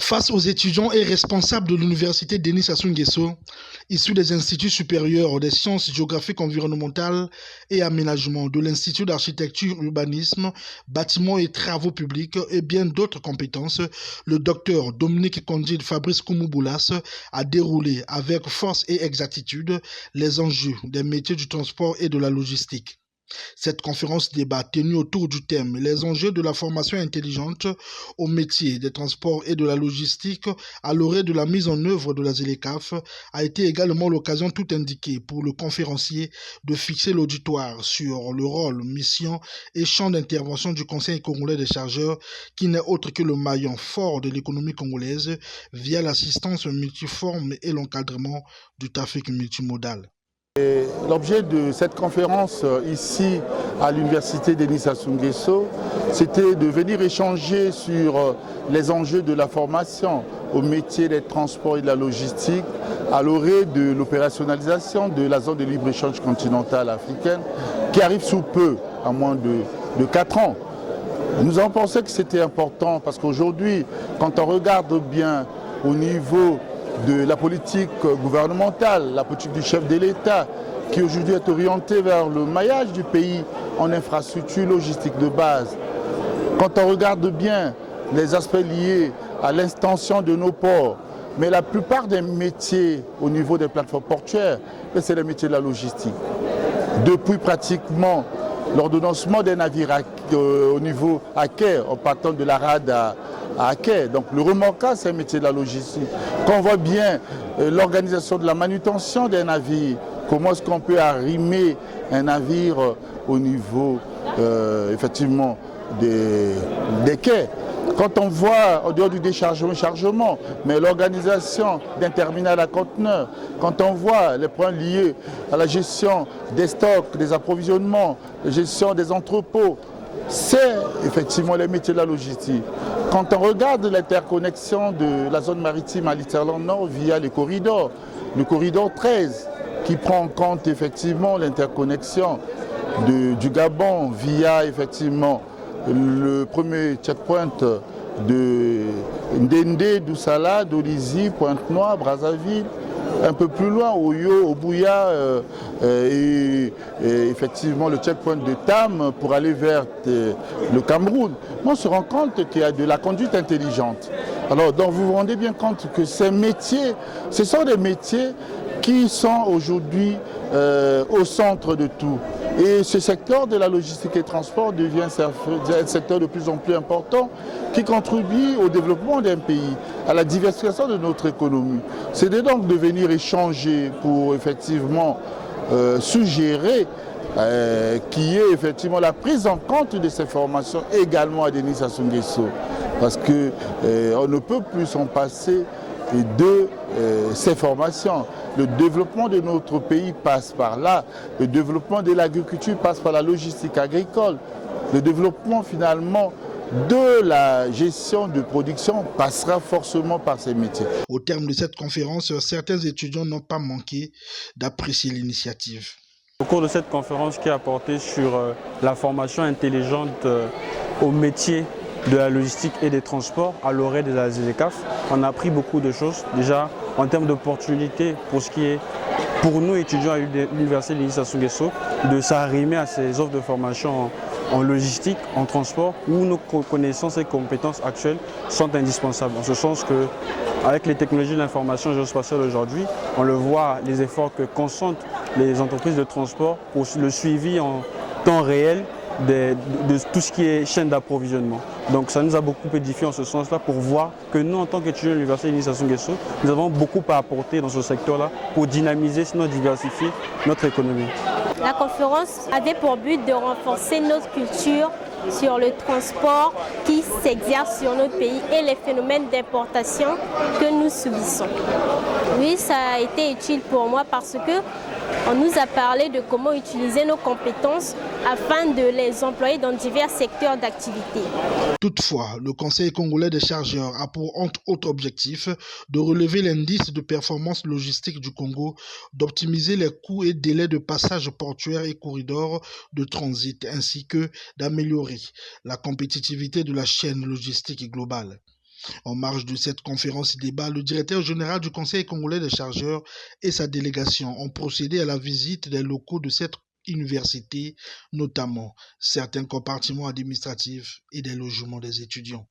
Face aux étudiants et responsables de l'université Denis Sassou Nguesso, issus des instituts supérieurs des sciences géographiques environnementales et aménagement, de l'Institut d'architecture, urbanisme, bâtiments et travaux publics et bien d'autres compétences, le docteur Dominique Candide Fabrice Koumouboulas a déroulé avec force et exactitude les enjeux des métiers du transport et de la logistique. Cette conférence débat tenue autour du thème « Les enjeux de la formation intelligente au métier des transports et de la logistique à l'orée de la mise en œuvre de la ZLECAf » a été également l'occasion tout indiquée pour le conférencier de fixer l'auditoire sur le rôle, mission et champ d'intervention du Conseil congolais des chargeurs qui n'est autre que le maillon fort de l'économie congolaise via l'assistance multiforme et l'encadrement du trafic multimodal. L'objet de cette conférence ici à l'université Denis Sassou Nguesso, c'était de venir échanger sur les enjeux de la formation au métier des transports et de la logistique à l'orée de l'opérationnalisation de la zone de libre-échange continentale africaine qui arrive sous peu, à moins de 4 ans. Nous avons pensé que c'était important parce qu'aujourd'hui, quand on regarde bien au niveau de la politique gouvernementale, la politique du chef de l'État, qui aujourd'hui est orientée vers le maillage du pays en infrastructure logistique de base. Quand on regarde bien les aspects liés à l'extension de nos ports, mais la plupart des métiers au niveau des plateformes portuaires, c'est les métiers de la logistique. Depuis pratiquement l'ordonnancement des navires au niveau à quai, en partant de la rade à quai. Donc le remorquage, c'est un métier de la logistique. Quand on voit bien l'organisation de la manutention des navires, comment est-ce qu'on peut arrimer un navire au niveau effectivement des quais. Quand on voit, en dehors du déchargement, mais l'organisation d'un terminal à conteneurs, quand on voit les points liés à la gestion des stocks, des approvisionnements, la gestion des entrepôts, c'est effectivement les métiers de la logistique. Quand on regarde l'interconnexion de la zone maritime à l'Interland Nord via le corridor 13, qui prend en compte effectivement l'interconnexion du Gabon via effectivement le premier checkpoint de Ndende, Doussala, Dolizy, Pointe-Noire, Brazzaville, un peu plus loin, Oyo, Obouya et effectivement le checkpoint de Tam pour aller vers le Cameroun. On se rend compte qu'il y a de la conduite intelligente. Alors donc vous vous rendez bien compte que ces métiers, ce sont des métiers qui sont aujourd'hui au centre de tout. Et ce secteur de la logistique et transport devient un secteur de plus en plus important qui contribue au développement d'un pays, à la diversification de notre économie. C'est donc de venir échanger pour effectivement suggérer qu'il y ait effectivement la prise en compte de ces formations également à Denis Sassou Nguesso. Parce qu'on ne peut plus s'en passer de ces formations. Le développement de notre pays passe par là. Le développement de l'agriculture passe par la logistique agricole. Le développement finalement de la gestion de production passera forcément par ces métiers. Au terme de cette conférence, certains étudiants n'ont pas manqué d'apprécier l'initiative. Au cours de cette conférence qui a porté sur la formation intelligente au métier de la logistique et des transports à l'orée de la ZLECAf, on a appris beaucoup de choses. Déjà, en termes d'opportunités pour ce qui est, pour nous étudiants à l'université Denis Sassou Nguesso, de s'arrimer à ces offres de formation en logistique, en transport, où nos connaissances et compétences actuelles sont indispensables. En ce sens qu'avec les technologies de l'information géospatiale aujourd'hui, on le voit, les efforts que consentent les entreprises de transport pour le suivi en temps réel de tout ce qui est chaîne d'approvisionnement. Donc ça nous a beaucoup édifié en ce sens-là pour voir que nous, en tant qu'étudiants de l'université Denis Sassou Nguesso, nous avons beaucoup à apporter dans ce secteur-là pour dynamiser, sinon diversifier notre économie. La conférence avait pour but de renforcer notre culture sur le transport qui s'exerce sur notre pays et les phénomènes d'importation que nous subissons. Oui, ça a été utile pour moi parce que on nous a parlé de comment utiliser nos compétences afin de les employer dans divers secteurs d'activité. Toutefois, le Conseil congolais des chargeurs a pour entre autres objectif de relever l'indice de performance logistique du Congo, d'optimiser les coûts et délais de passage portuaire et corridors de transit, ainsi que d'améliorer la compétitivité de la chaîne logistique globale. En marge de cette conférence débat, le directeur général du Conseil congolais des chargeurs et sa délégation ont procédé à la visite des locaux de cette université, notamment certains compartiments administratifs et des logements des étudiants.